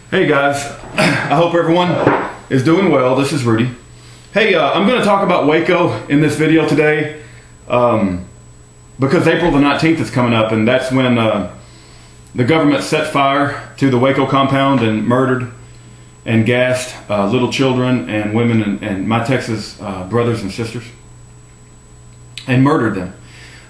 Hey guys, I hope everyone is doing well. This is Rudy. Hey, I'm going to talk about Waco in this video today because April the 19th is coming up, and that's when the government set fire to the Waco compound and murdered and gassed little children and women and my Texas brothers and sisters and murdered them.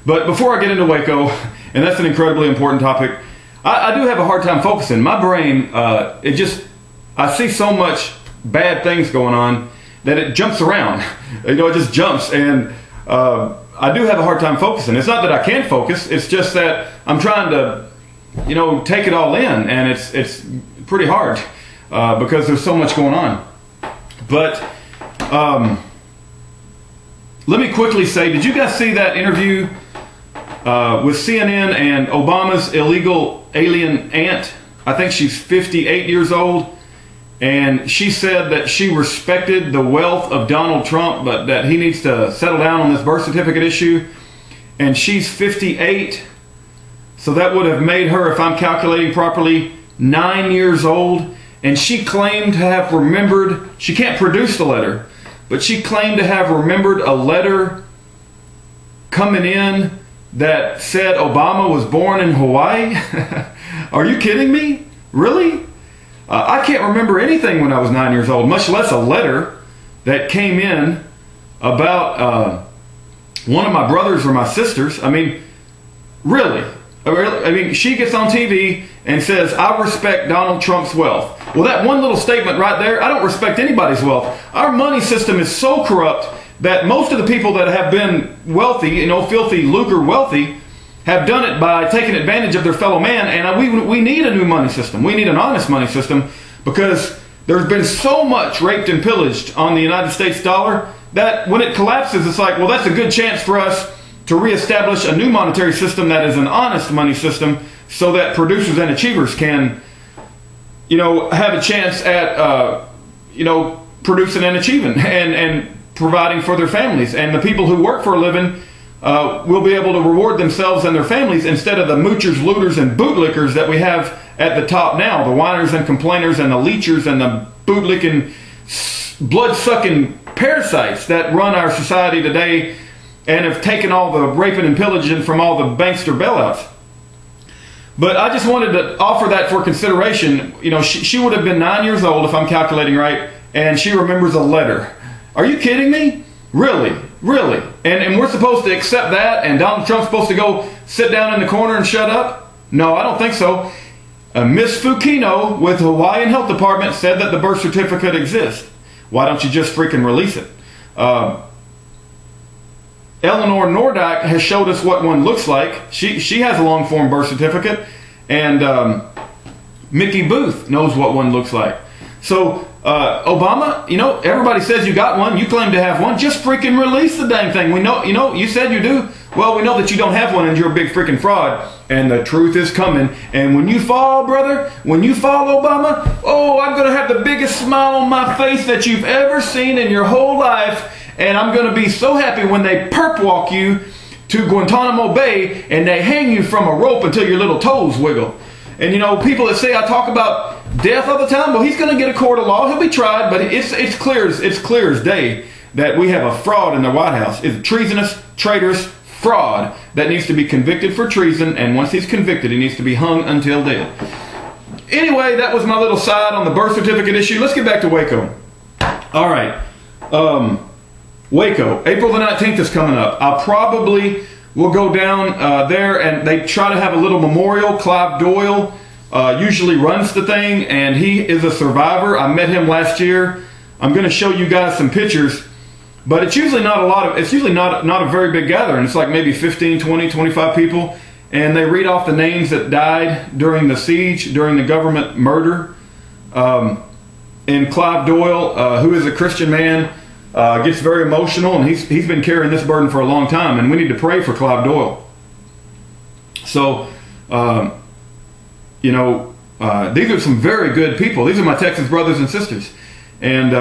But before I get into Waco, and that's an incredibly important topic, I do have a hard time focusing. My brain, I see so much bad things going on that it jumps around. It just jumps, and I do have a hard time focusing. It's not that I can't focus, it's just that I'm trying to, take it all in, and it's pretty hard because there's so much going on. But let me quickly say, did you guys see that interview with CNN and Obama's illegal alien aunt? I think she's 58 years old, and she said that she respected the wealth of Donald Trump, but that he needs to settle down on this birth certificate issue. And she's 58, so that would have made her, if I'm calculating properly, 9 years old. And she claimed to have remembered, she can't produce the letter, but she claimed to have remembered a letter coming in that said Obama was born in Hawaii. Are you kidding me? Really? I can't remember anything when I was 9 years old, much less a letter that came in about one of my brothers or my sisters. I mean, really? I mean, she gets on TV and says, I respect Donald Trump's wealth. Well, that one little statement right there, I don't respect anybody's wealth. Our money system is so corrupt that most of the people that have been wealthy, filthy lucre wealthy, have done it by taking advantage of their fellow man. And we need a new money system. We need an honest money system, because there's been so much raped and pillaged on the United States dollar that when it collapses, it's like, well, that's a good chance for us to reestablish a new monetary system that is an honest money system, so that producers and achievers can, have a chance at, producing and achieving and providing for their families. And the people who work for a living will be able to reward themselves and their families, instead of the moochers, looters, and bootlickers that we have at the top now, the whiners and complainers and the leechers and the bootlicking, blood-sucking parasites that run our society today and have taken all the raping and pillaging from all the bankster bailouts. But I just wanted to offer that for consideration. She would have been 9 years old, if I'm calculating right, and she remembers a letter. Are you kidding me? Really? Really? And we're supposed to accept that, and Donald Trump's supposed to go sit down in the corner and shut up? No, I don't think so. Miss Fukino with Hawaiian Health Department said that the birth certificate exists. Why don't you just freaking release it? Eleanor Nordyke has showed us what one looks like. She has a long form birth certificate, and Mickey Booth knows what one looks like. So Obama, everybody says you got one. You claim to have one. Just freaking release the dang thing. We know, you said you do. Well, we know that you don't have one, and you're a big freaking fraud. And the truth is coming. And when you fall, brother, when you fall, Obama, oh, I'm going to have the biggest smile on my face that you've ever seen in your whole life. And I'm going to be so happy when they perp walk you to Guantanamo Bay and they hang you from a rope until your little toes wiggle. And people that say I talk about death all the time, well, he's going to get a court of law. He'll be tried, but it's clear as day that we have a fraud in the White House. It's a treasonous, traitorous fraud that needs to be convicted for treason, and once he's convicted, he needs to be hung until dead. Anyway, that was my little side on the birth certificate issue. Let's get back to Waco. All right. Waco, April the 19th is coming up. I probably will go down there, and they try to have a little memorial. Clive Doyle usually runs the thing, and he is a survivor. I met him last year. I'm going to show you guys some pictures, but it's usually not a very big gathering. It's like maybe 15, 20, 25 people, and they read off the names that died during the siege, during the government murder. And Clive Doyle, who is a Christian man, gets very emotional, and he's been carrying this burden for a long time, and we need to pray for Clive Doyle. So, these are some very good people. These are my Texas brothers and sisters, and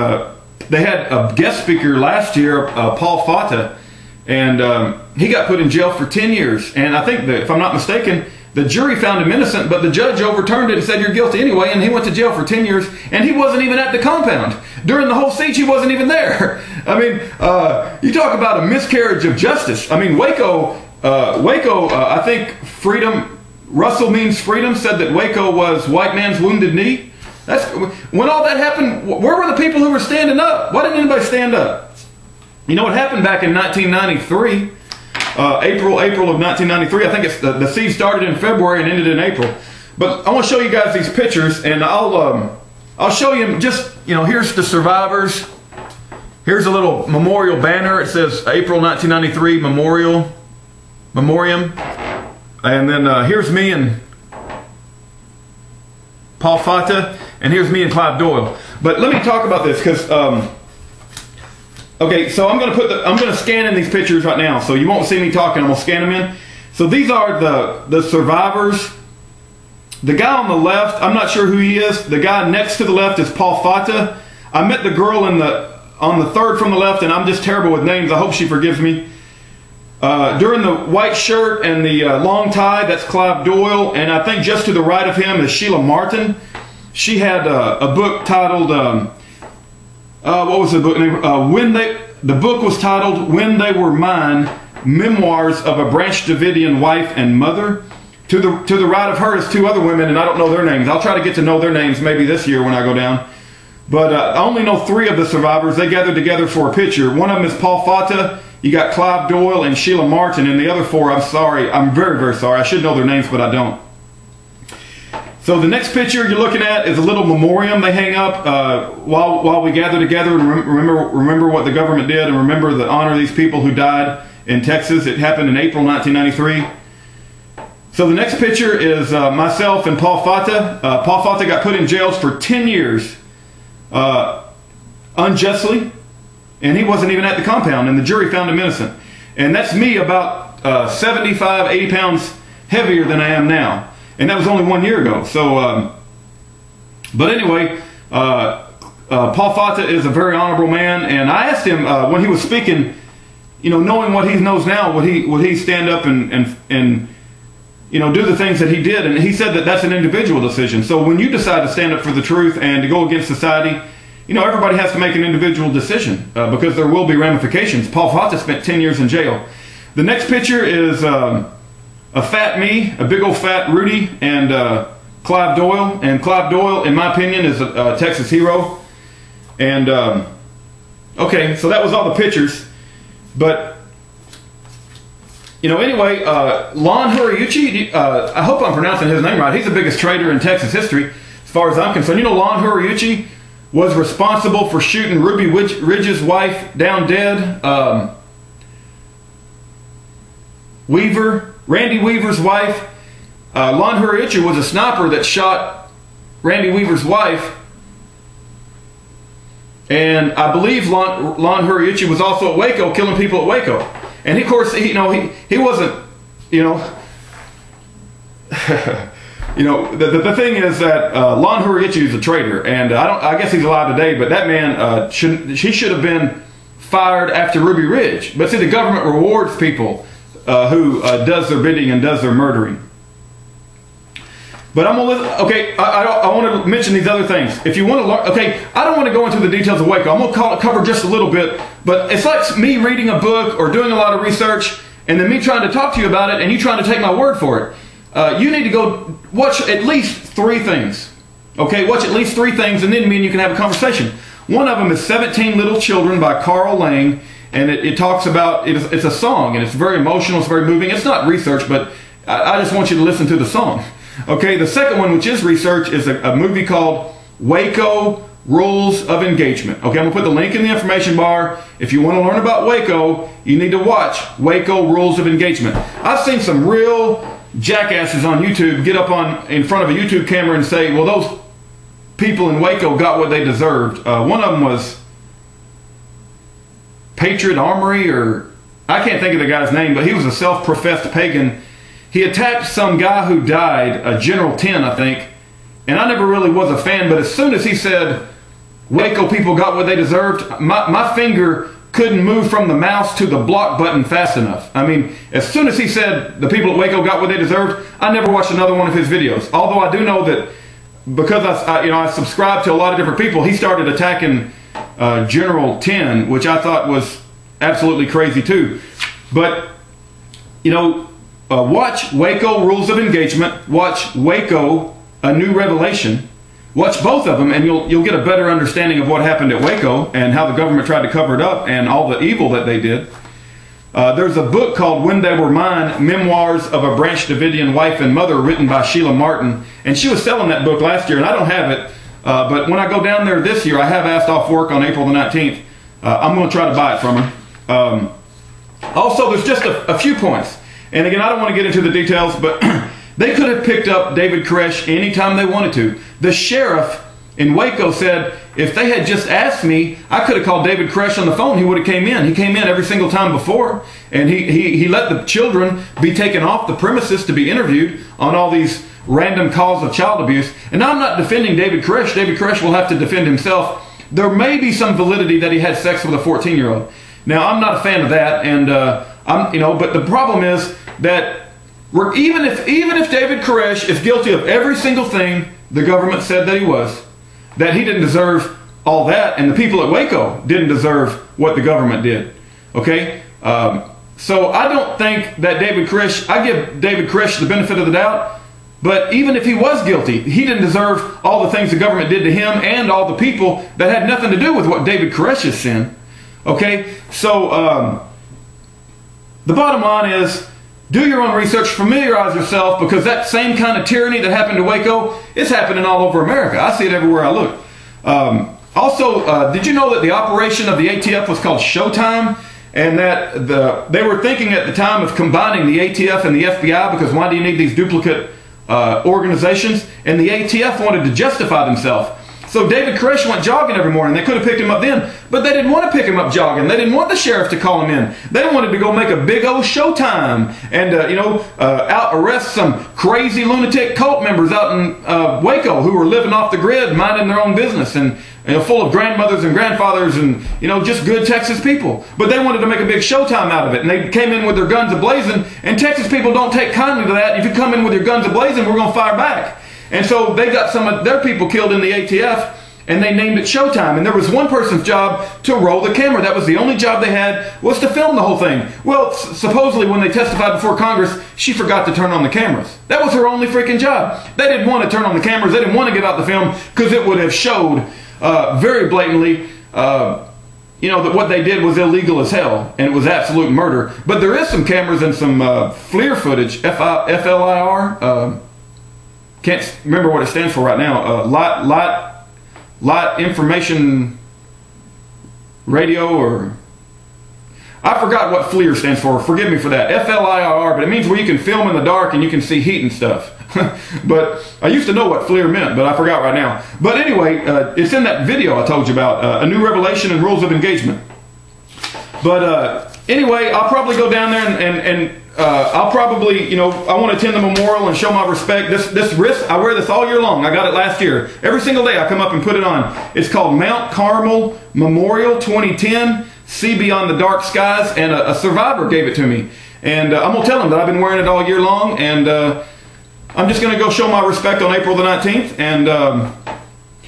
they had a guest speaker last year, Paul Fata, and he got put in jail for 10 years, and I think that, if I'm not mistaken, The jury found him innocent, but the judge overturned it and said, you're guilty anyway, and he went to jail for 10 years, and he wasn't even at the compound. During the whole siege, he wasn't even there. I mean, you talk about a miscarriage of justice. I mean, Waco, I think freedom, Russell means freedom, said that Waco was white man's wounded knee. When all that happened, where were the people who were standing up? Why didn't anybody stand up? You know what happened back in 1993? April of 1993. I think it's the siege started in February and ended in April. But I want to show you guys these pictures, and I'll show you just, here's the survivors. Here's a little memorial banner. It says April 1993 Memoriam. And then here's me and Paul Fata, and here's me and Clive Doyle. But let me talk about this because okay, so I'm going to scan in these pictures right now, so you won't see me talking. I'm going to scan them in. So these are the survivors. The guy on the left, I'm not sure who he is. The guy next to the left is Paul Fata. I met the girl on the third from the left, and I'm just terrible with names. I hope she forgives me. During the white shirt and the long tie, that's Clive Doyle, and I think just to the right of him is Sheila Martin. She had a book titled, what was the book name? The book was titled When They Were Mine, Memoirs of a Branch Davidian Wife and Mother. To the right of her is two other women, and I don't know their names. I'll try to get to know their names maybe this year when I go down. But I only know three of the survivors. They gathered together for a picture. One of them is Paul Fata. You got Clive Doyle and Sheila Martin, and the other four, I'm sorry. I'm very, very sorry. I should know their names, but I don't. So the next picture you're looking at is a little memoriam they hang up while we gather together and remember what the government did and remember the honor these people who died in Texas. It happened in April 1993. So the next picture is myself and Paul Fata. Paul Fata got put in jail for 10 years unjustly, and he wasn't even at the compound, and the jury found him innocent. And that's me about 75, 80 pounds heavier than I am now. And that was only 1 year ago. So, but anyway, Paul Fata is a very honorable man, and I asked him when he was speaking, knowing what he knows now, would he stand up and do the things that he did? And he said that that's an individual decision. So when you decide to stand up for the truth and to go against society, everybody has to make an individual decision because there will be ramifications. Paul Fata spent 10 years in jail. The next picture is a fat me, a big old fat Rudy, and Clive Doyle. And Clive Doyle, in my opinion, is a Texas hero. And okay, so that was all the pictures. But anyway, Lon Horiuchi, I hope I'm pronouncing his name right. He's the biggest traitor in Texas history, as far as I'm concerned. Lon Horiuchi was responsible for shooting Ruby Ridge's wife down dead. Randy Weaver's wife. Lon Horiuchi was a sniper that shot Randy Weaver's wife. And I believe Lon Horiuchi was also at Waco, killing people at Waco. And of course, he wasn't, the thing is that Lon Horiuchi is a traitor, and I guess he's alive today. But that man should have been fired after Ruby Ridge. But see, the government rewards people who does their bidding and does their murdering. But I'm gonna okay. I want to mention these other things. If you want to learn, okay, I don't want to go into the details of Waco. I'm gonna cover just a little bit. But it's like me reading a book or doing a lot of research, and then me trying to talk to you about it, and you trying to take my word for it. You need to go watch at least 3 things. Okay, watch at least 3 things, and then me and you can have a conversation. One of them is 17 Little Children by Karl, and it talks about it's a song, and it's very emotional. It's very moving. It's not research, but I just want you to listen to the song. Okay, the second one, which is research, is a movie called Waco Rules of Engagement. Okay, I'm going to put the link in the information bar. If you want to learn about Waco, you need to watch Waco Rules of Engagement. I've seen some real jackasses on YouTube get up in front of a YouTube camera and say, well, those people in Waco got what they deserved. One of them was Patriot Armory, or I can't think of the guy's name, but he was a self-professed pagan. He attacked some guy who died, General 10, I think, and I never really was a fan, but as soon as he said Waco people got what they deserved, my finger couldn't move from the mouse to the block button fast enough. I mean, as soon as he said the people at Waco got what they deserved, I never watched another one of his videos. Although I do know that because I subscribe to a lot of different people, he started attacking General 10, which I thought was absolutely crazy too. But, watch Waco Rules of Engagement, watch Waco A New Revelation. Watch both of them, and you'll get a better understanding of what happened at Waco and how the government tried to cover it up and all the evil that they did. There's a book called When They Were Mine, Memoirs of a Branch Davidian Wife and Mother, written by Sheila Martin. And she was selling that book last year, and I don't have it. But when I go down there this year, I have asked off work on April the 19th. I'm going to try to buy it from her. Also, there's just a few points. And again, I don't want to get into the details, but they could have picked up David Koresh anytime they wanted to. The sheriff in Waco said, if they had just asked me, I could have called David Koresh on the phone. He would have came in. He came in every single time before. And he let the children be taken off the premises to be interviewed on all these random calls of child abuse. And I'm not defending David Koresh. David Koresh will have to defend himself. There may be some validity that he had sex with a 14-year-old. Now, I'm not a fan of that. And, but the problem is that even if David Koresh is guilty of every single thing the government said that he was, that he didn't deserve all that, and the people at Waco didn't deserve what the government did. Okay? So I don't think that I give David Koresh the benefit of the doubt, but even if he was guilty, he didn't deserve all the things the government did to him and all the people that had nothing to do with what David Koresh's sin. Okay? So the bottom line is, do your own research, familiarize yourself, because that same kind of tyranny that happened to Waco is happening all over America. I see it everywhere I look. Also, did you know that the operation of the ATF was called Showtime? And that they were thinking at the time of combining the ATF and the FBI, because why do you need these duplicate organizations? And the ATF wanted to justify themselves. So David Koresh went jogging every morning. They could have picked him up then, but they didn't want to pick him up jogging. They didn't want the sheriff to call him in. They wanted to go make a big old showtime and out arrest some crazy lunatic cult members out in Waco who were living off the grid, minding their own business, and full of grandmothers and grandfathers and just good Texas people. But they wanted to make a big showtime out of it, and they came in with their guns a-blazing. And Texas people don't take kindly to that. If you come in with your guns a-blazing, we're going to fire back. And so they got some of their people killed in the ATF, and they named it Showtime. And there was one person's job to roll the camera. That was the only job they had, was to film the whole thing. Well, supposedly when they testified before Congress, she forgot to turn on the cameras. That was her only freaking job. They didn't want to turn on the cameras. They didn't want to get out the film because it would have showed very blatantly that what they did was illegal as hell, and it was absolute murder. But there is some cameras and some FLIR footage, FLIR, can't remember what it stands for right now. Light Information Radio, or I forgot what FLIR stands for. Forgive me for that. FLIR, but it means where you can film in the dark and you can see heat and stuff. But I used to know what FLIR meant, but I forgot right now. But anyway, it's in that video I told you about, A New Revelation and Rules of Engagement. But anyway, I'll probably go down there and I'll probably, I want to attend the memorial and show my respect. This wrist, I wear this all year long. I got it last year. Every single day I come up and put it on. It's called Mount Carmel Memorial 2010, See Beyond the Dark Skies, and a survivor gave it to me. And I'm going to tell him that I've been wearing it all year long, and I'm just going to go show my respect on April the 19th. And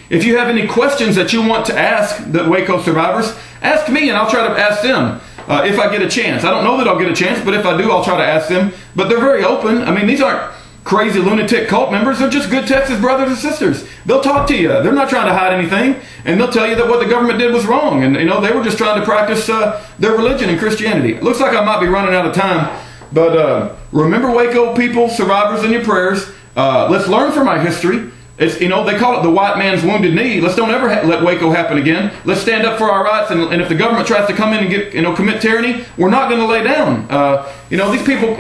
if you have any questions that you want to ask the Waco survivors, ask me and I'll try to ask them. If I get a chance. I don't know that I'll get a chance, but if I do, I'll try to ask them. But they're very open. I mean, these aren't crazy lunatic cult members. They're just good Texas brothers and sisters. They'll talk to you. They're not trying to hide anything. And they'll tell you that what the government did was wrong. And, they were just trying to practice their religion and Christianity. It looks like I might be running out of time. But remember, Waco people, survivors, in your prayers. Let's learn from our history. It's, they call it the white man's wounded knee. Let's don't ever let Waco happen again. Let's stand up for our rights, and if the government tries to come in and get, commit tyranny, we're not going to lay down. These people,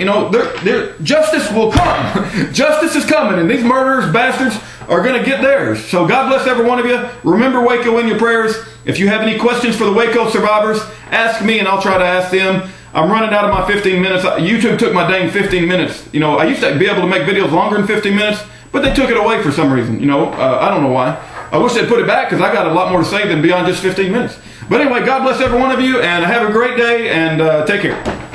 justice will come. Justice is coming, and these murderers, bastards, are going to get theirs. So God bless every one of you. Remember Waco in your prayers. If you have any questions for the Waco survivors, ask me, and I'll try to ask them. I'm running out of my 15 minutes. YouTube took my dang 15 minutes. I used to be able to make videos longer than 15 minutes. But they took it away for some reason, I don't know why. I wish they'd put it back because I got a lot more to say than beyond just 15 minutes. But anyway, God bless every one of you, and have a great day, and take care.